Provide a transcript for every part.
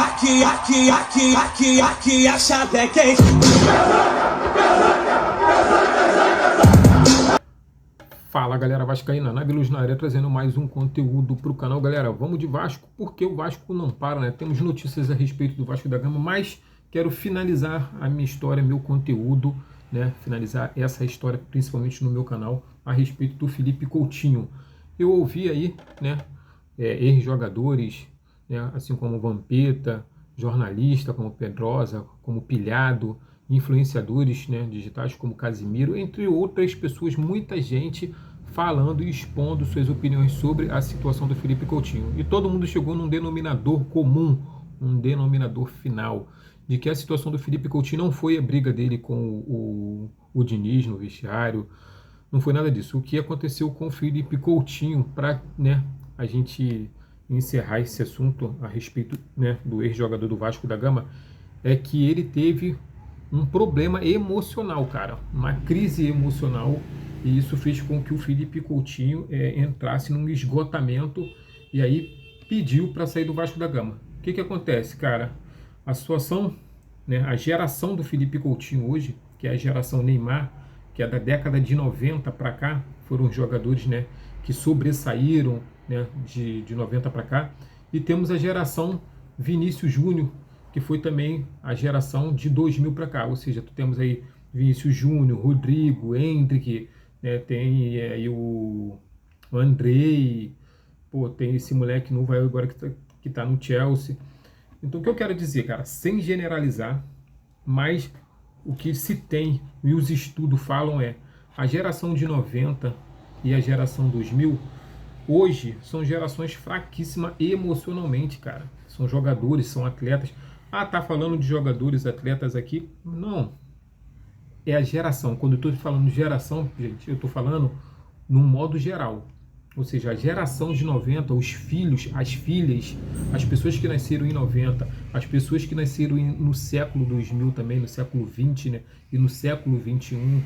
aqui a chave é quente. Fala galera vascaína, Nave Luz na área, trazendo mais um conteúdo para o canal. Galera, vamos de Vasco, porque o Vasco não para, né? Temos notícias a respeito do Vasco da Gama, mas quero finalizar a minha história, meu conteúdo, né? Finalizar essa história, principalmente no meu canal, a respeito do Felipe Coutinho. Eu ouvi aí, né, ex-jogadores, né, assim como Vampeta, jornalista como Pedrosa, como Pilhado, influenciadores, né, digitais como Casimiro, entre outras pessoas, muita gente falando e expondo suas opiniões sobre a situação do Felipe Coutinho. E todo mundo chegou num denominador comum, um denominador final, de que a situação do Felipe Coutinho não foi a briga dele com o Diniz no vestiário, não foi nada disso. O que aconteceu com o Felipe Coutinho, para, né, a gente encerrar esse assunto a respeito, né, do ex-jogador do Vasco da Gama, é que ele teve um problema emocional, cara, uma crise emocional, e isso fez com que o Felipe Coutinho entrasse num esgotamento e aí pediu para sair do Vasco da Gama. O que acontece, cara? A situação, né, a geração do Felipe Coutinho hoje, que é a geração Neymar, que é da década de 90 para cá, foram os jogadores, né, que sobressaíram, né, de 90 para cá, e temos a geração Vinícius Júnior, que foi também a geração de 2000 para cá, ou seja, temos aí Vinícius Júnior, Rodrigo, Hendrick, né, tem aí o Andrei, pô, tem esse moleque novo aí agora que tá no Chelsea. Então o que eu quero dizer, cara, sem generalizar, mas o que se tem e os estudos falam é a geração de 90 e a geração 2000 hoje são gerações fraquíssimas emocionalmente, cara. São jogadores, são atletas. Ah, tá falando de jogadores, atletas aqui? Não. É a geração. Quando eu estou falando de geração, gente, eu estou falando num modo geral. Ou seja, a geração de 90, os filhos, as filhas, as pessoas que nasceram em 90, as pessoas que nasceram no século 2000 também, no século 20, né, e no século 21,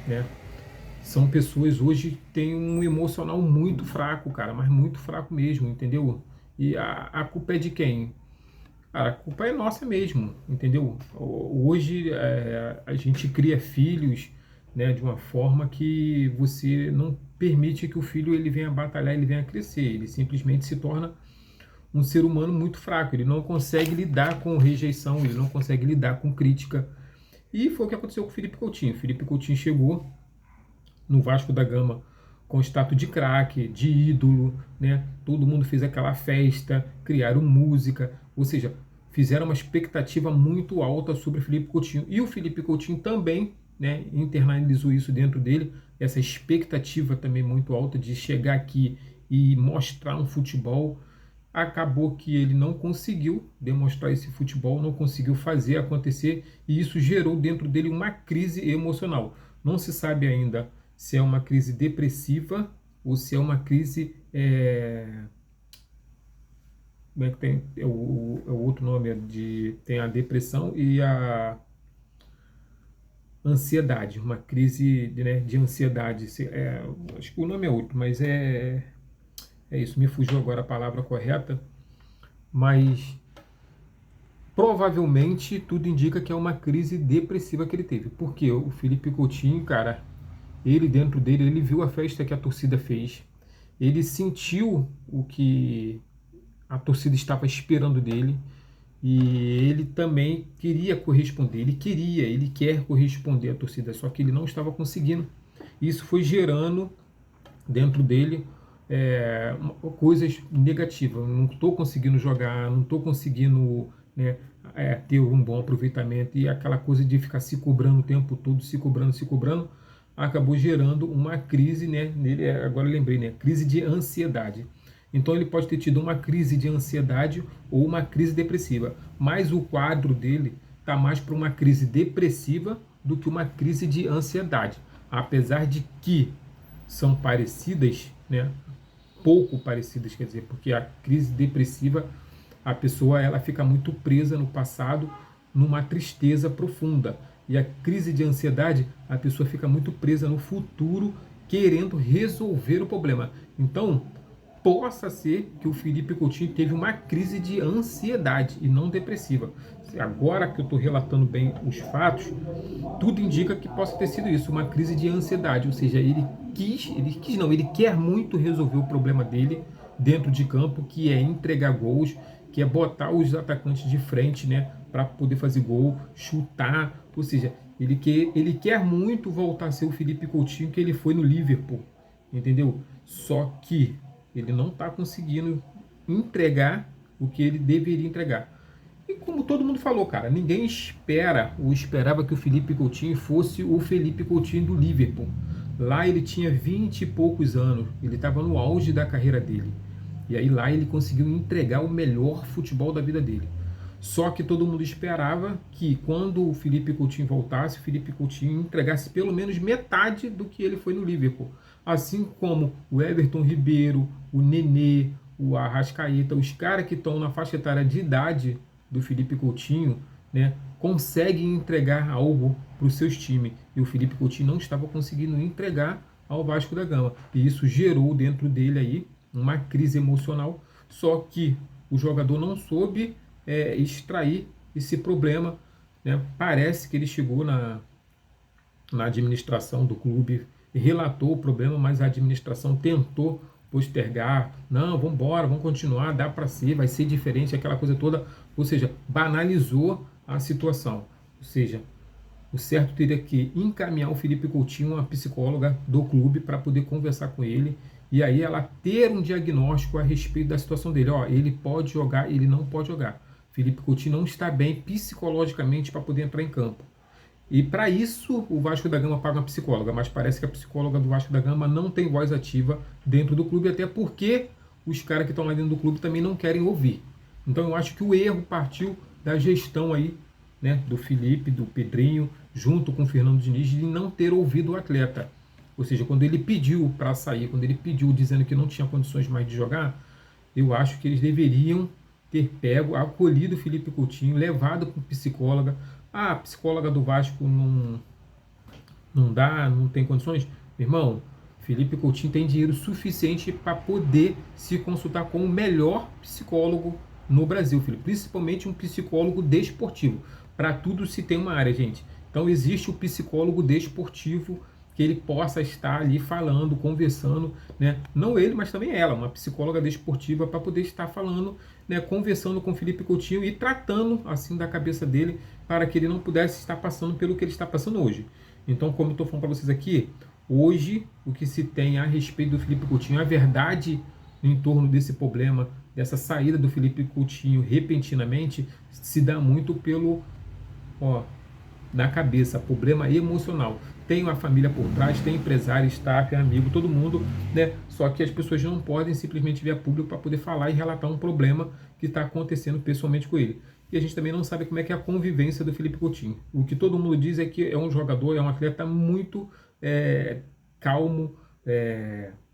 né, são pessoas hoje que têm um emocional muito fraco, cara, mas muito fraco mesmo, entendeu? E a culpa é de quem? A culpa é nossa mesmo, entendeu? Hoje a gente cria filhos, né, de uma forma que você não permite que o filho ele venha batalhar, ele venha crescer. Ele simplesmente se torna um ser humano muito fraco. Ele não consegue lidar com rejeição, ele não consegue lidar com crítica. E foi o que aconteceu com o Felipe Coutinho. O Felipe Coutinho chegou no Vasco da Gama com status de craque, de ídolo, né? Todo mundo fez aquela festa, criaram música, ou seja, fizeram uma expectativa muito alta sobre o Felipe Coutinho. E o Felipe Coutinho também, né, internalizou isso dentro dele, essa expectativa também muito alta de chegar aqui e mostrar um futebol. Acabou que ele não conseguiu demonstrar esse futebol, não conseguiu fazer acontecer, e isso gerou dentro dele uma crise emocional. Não se sabe ainda se é uma crise depressiva ou se é uma crise... como é que tem? O outro nome tem a depressão e a ansiedade, uma crise de ansiedade. Acho que o nome é outro, mas é isso. Me fugiu agora a palavra correta, mas provavelmente tudo indica que é uma crise depressiva que ele teve. Porque o Felipe Coutinho, cara, ele dentro dele, ele viu a festa que a torcida fez, ele sentiu o que a torcida estava esperando dele, e ele também queria corresponder, ele quer corresponder à torcida, só que ele não estava conseguindo. Isso foi gerando dentro dele coisas negativas. Não estou conseguindo jogar, não estou conseguindo, né, ter um bom aproveitamento, e aquela coisa de ficar se cobrando o tempo todo, se cobrando, acabou gerando uma crise, né, nele. Agora eu lembrei, né, crise de ansiedade. Então ele pode ter tido uma crise de ansiedade ou uma crise depressiva, mas o quadro dele está mais para uma crise depressiva do que uma crise de ansiedade, apesar de que são parecidas, né, pouco parecidas, quer dizer, porque a crise depressiva, a pessoa ela fica muito presa no passado, numa tristeza profunda, e a crise de ansiedade, a pessoa fica muito presa no futuro, querendo resolver o problema. Então, possa ser que o Felipe Coutinho teve uma crise de ansiedade e não depressiva. Agora que eu estou relatando bem os fatos, tudo indica que possa ter sido isso, uma crise de ansiedade, ou seja, ele quer muito resolver o problema dele dentro de campo, que é entregar gols, que é botar os atacantes de frente, né, para poder fazer gol, chutar, ou seja, ele quer muito voltar a ser o Felipe Coutinho que ele foi no Liverpool, entendeu? Só que ele não está conseguindo entregar o que ele deveria entregar. E como todo mundo falou, cara, ninguém espera ou esperava que o Felipe Coutinho fosse o Felipe Coutinho do Liverpool. Lá ele tinha 20 e poucos anos, ele estava no auge da carreira dele. E aí lá ele conseguiu entregar o melhor futebol da vida dele. Só que todo mundo esperava que quando o Felipe Coutinho voltasse, o Felipe Coutinho entregasse pelo menos metade do que ele foi no Liverpool. Assim como o Everton Ribeiro, o Nenê, o Arrascaeta, os caras que estão na faixa etária de idade do Felipe Coutinho, né, conseguem entregar algo para os seus times. E o Felipe Coutinho não estava conseguindo entregar ao Vasco da Gama. E isso gerou dentro dele aí uma crise emocional. Só que o jogador não soube extrair esse problema. Né? Parece que ele chegou na administração do clube e relatou o problema, mas a administração tentou postergar, não, vamos embora, vamos continuar, dá para ser, vai ser diferente, aquela coisa toda, ou seja, banalizou a situação. Ou seja, o certo teria que encaminhar o Felipe Coutinho, uma psicóloga do clube, para poder conversar com ele e aí ela ter um diagnóstico a respeito da situação dele. Ó, ele pode jogar, ele não pode jogar. Felipe Coutinho não está bem psicologicamente para poder entrar em campo. E para isso o Vasco da Gama paga uma psicóloga, mas parece que a psicóloga do Vasco da Gama não tem voz ativa dentro do clube, até porque os caras que estão lá dentro do clube também não querem ouvir. Então eu acho que o erro partiu da gestão aí, né, do Felipe, do Pedrinho, junto com o Fernando Diniz, de não ter ouvido o atleta. Ou seja, quando ele pediu para sair, quando ele pediu dizendo que não tinha condições mais de jogar, eu acho que eles deveriam ter pego, acolhido o Felipe Coutinho, levado para psicóloga. Ah, a psicóloga do Vasco não dá, não tem condições. Meu irmão, Felipe Coutinho tem dinheiro suficiente para poder se consultar com o melhor psicólogo no Brasil, filho. Principalmente um psicólogo desportivo. Para tudo se tem uma área, gente. Então existe o psicólogo desportivo que ele possa estar ali falando, conversando, né? Não ele, mas também ela, uma psicóloga desportiva, para poder estar falando, né? Conversando com o Felipe Coutinho e tratando assim da cabeça dele para que ele não pudesse estar passando pelo que ele está passando hoje. Então, como eu estou falando para vocês aqui, hoje o que se tem a respeito do Felipe Coutinho, a verdade em torno desse problema, dessa saída do Felipe Coutinho repentinamente, se dá muito pelo, da cabeça, problema emocional. Tem uma família por trás, tem empresário, staff, amigo, todo mundo, né? Só que as pessoas não podem simplesmente vir a público para poder falar e relatar um problema que está acontecendo pessoalmente com ele. E a gente também não sabe como é que é a convivência do Felipe Coutinho. O que todo mundo diz é que é um jogador, é um atleta muito calmo,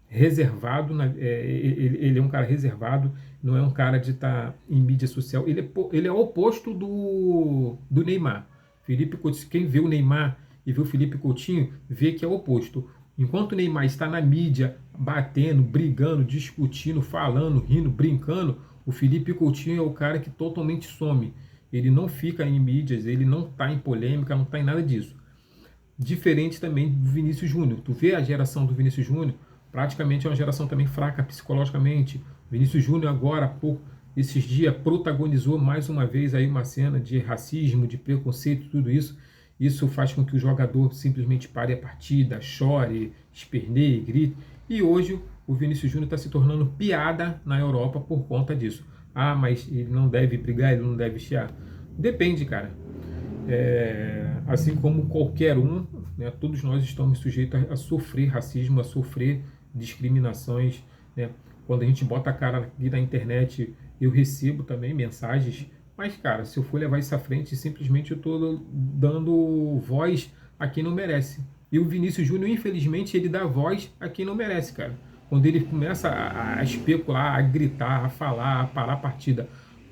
reservado, ele é um cara reservado, não é um cara de estar em mídia social. Ele é o oposto do Neymar. Felipe Coutinho, quem vê o Neymar e vê o Felipe Coutinho, vê que é o oposto. Enquanto o Neymar está na mídia, batendo, brigando, discutindo, falando, rindo, brincando, o Felipe Coutinho é o cara que totalmente some. Ele não fica em mídias, ele não está em polêmica, não está em nada disso. Diferente também do Vinícius Júnior. Tu vê a geração do Vinícius Júnior, praticamente é uma geração também fraca psicologicamente. O Vinícius Júnior agora, há pouco, esses dias, protagonizou mais uma vez aí uma cena de racismo, de preconceito, tudo isso. Isso faz com que o jogador simplesmente pare a partida, chore, esperneie, grite. E hoje o Vinícius Júnior está se tornando piada na Europa por conta disso. Ah, mas ele não deve brigar, ele não deve chiar. Depende, cara. Assim como qualquer um, né, todos nós estamos sujeitos a sofrer racismo, a sofrer discriminações. Né? Quando a gente bota a cara aqui na internet, eu recebo também mensagens. Mas, cara, se eu for levar isso à frente, simplesmente eu estou dando voz a quem não merece. E o Vinícius Júnior, infelizmente, ele dá voz a quem não merece, cara. Quando ele começa a especular, a gritar, a falar, a parar a partida,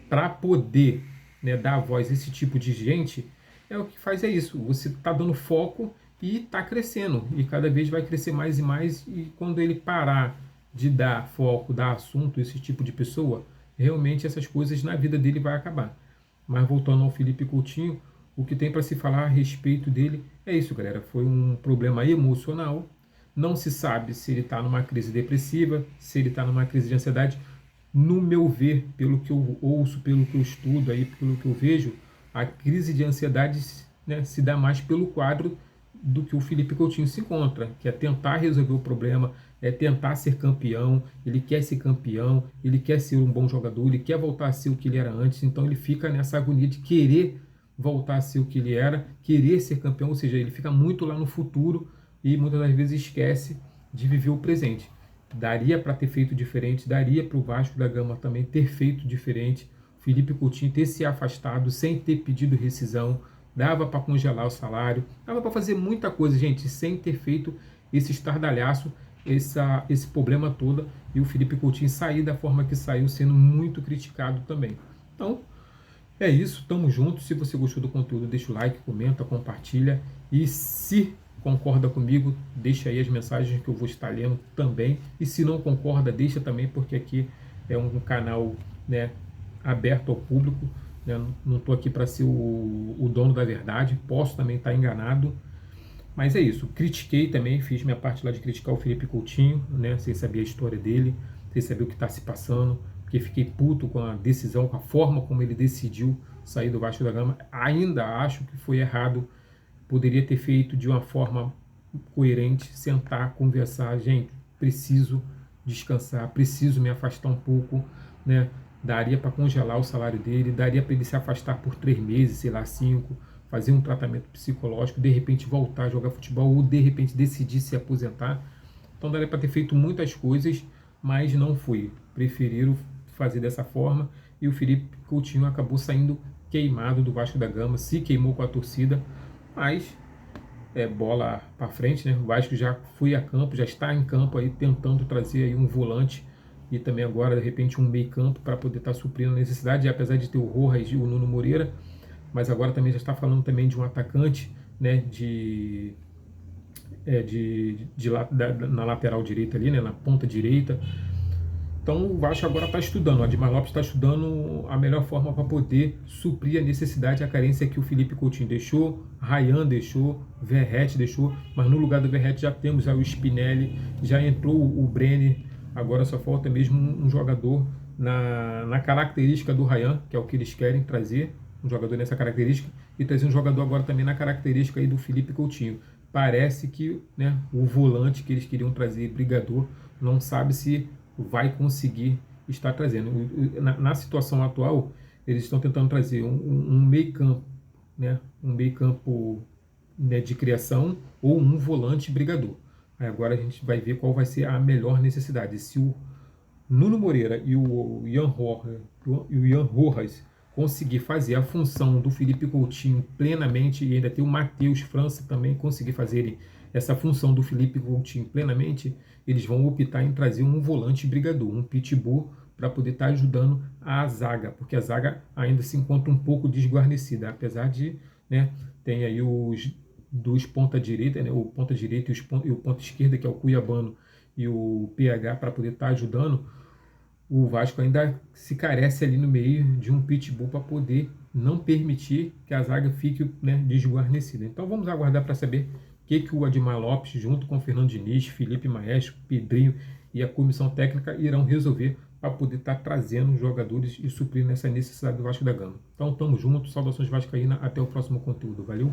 para poder, né, dar voz a esse tipo de gente, o que faz é isso. Você está dando foco e está crescendo. E cada vez vai crescer mais e mais. E quando ele parar de dar foco, dar assunto a esse tipo de pessoa, realmente essas coisas na vida dele vai acabar. Mas voltando ao Felipe Coutinho, o que tem para se falar a respeito dele é isso, galera. Foi um problema emocional. Não se sabe se ele está numa crise depressiva, se ele está numa crise de ansiedade. No meu ver, pelo que eu ouço, pelo que eu estudo, aí, pelo que eu vejo, a crise de ansiedade, né, se dá mais pelo quadro do que o Felipe Coutinho se encontra, que é tentar resolver o problema, é tentar ser campeão, ele quer ser campeão, ele quer ser um bom jogador, ele quer voltar a ser o que ele era antes, então ele fica nessa agonia de querer voltar a ser o que ele era, querer ser campeão, ou seja, ele fica muito lá no futuro e muitas das vezes esquece de viver o presente. Daria para ter feito diferente, daria para o Vasco da Gama também ter feito diferente, Felipe Coutinho ter se afastado sem ter pedido rescisão, dava para congelar o salário, dava para fazer muita coisa, gente, sem ter feito esse estardalhaço, esse problema todo, e o Felipe Coutinho sair da forma que saiu, sendo muito criticado também. Então, é isso, tamo junto. Se você gostou do conteúdo, deixa o like, comenta, compartilha, e se concorda comigo, deixa aí as mensagens que eu vou estar lendo também, e se não concorda, deixa também, porque aqui é um canal, né, aberto ao público, né? Não estou aqui para ser o dono da verdade, posso também estar enganado, mas é isso. Critiquei também, fiz minha parte lá de criticar o Felipe Coutinho, né, sem saber a história dele, sem saber o que está se passando, porque fiquei puto com a decisão, com a forma como ele decidiu sair do Vasco da Gama. Ainda acho que foi errado, poderia ter feito de uma forma coerente, sentar, conversar, gente, preciso descansar, preciso me afastar um pouco, né? Daria para congelar o salário dele, daria para ele se afastar por 3 meses, sei lá, 5, fazer um tratamento psicológico, de repente voltar a jogar futebol ou de repente decidir se aposentar. Então daria para ter feito muitas coisas, mas não foi. Preferiram fazer dessa forma e o Felipe Coutinho acabou saindo queimado do Vasco da Gama, se queimou com a torcida, mas bola para frente, né? O Vasco já foi a campo, já está em campo aí tentando trazer aí um volante e também agora, de repente, um meio campo para poder estar suprindo a necessidade, apesar de ter o Rojas e o Nuno Moreira, mas agora também já está falando também de um atacante, né, na lateral direita ali, né, na ponta direita. Então o Vasco agora está estudando, o Admar Lopes está estudando a melhor forma para poder suprir a necessidade, a carência que o Felipe Coutinho deixou, Ryan deixou, Verratti deixou, mas no lugar do Verratti já temos o Spinelli, já entrou o Brenner. Agora só falta mesmo um jogador na característica do Ryan, que é o que eles querem trazer, um jogador nessa característica, e trazer um jogador agora também na característica aí do Felipe Coutinho. Parece que, né, o volante que eles queriam trazer, brigador, não sabe se vai conseguir estar trazendo. Na situação atual, eles estão tentando trazer um meio campo, né, um meio campo, né, de criação ou um volante brigador. Agora a gente vai ver qual vai ser a melhor necessidade. Se o Nuno Moreira e o Ian Rojas conseguir fazer a função do Felipe Coutinho plenamente, e ainda ter o Matheus França também conseguir fazer essa função do Felipe Coutinho plenamente, eles vão optar em trazer um volante brigador, um pitbull, para poder estar ajudando a zaga, porque a zaga ainda se encontra um pouco desguarnecida, apesar de, né, tem aí os dos ponta direita, né, o ponta direita e o ponta esquerda, que é o Cuiabano e o PH, para poder estar ajudando. O Vasco ainda se carece ali no meio de um pitbull para poder não permitir que a zaga fique, né, desguarnecida. Então vamos aguardar para saber o que o Admar Lopes, junto com o Fernando Diniz, Felipe Maestro, Pedrinho e a comissão técnica irão resolver para poder estar trazendo jogadores e suprir nessa necessidade do Vasco da Gama. Então tamo junto, saudações vascaína, até o próximo conteúdo. Valeu!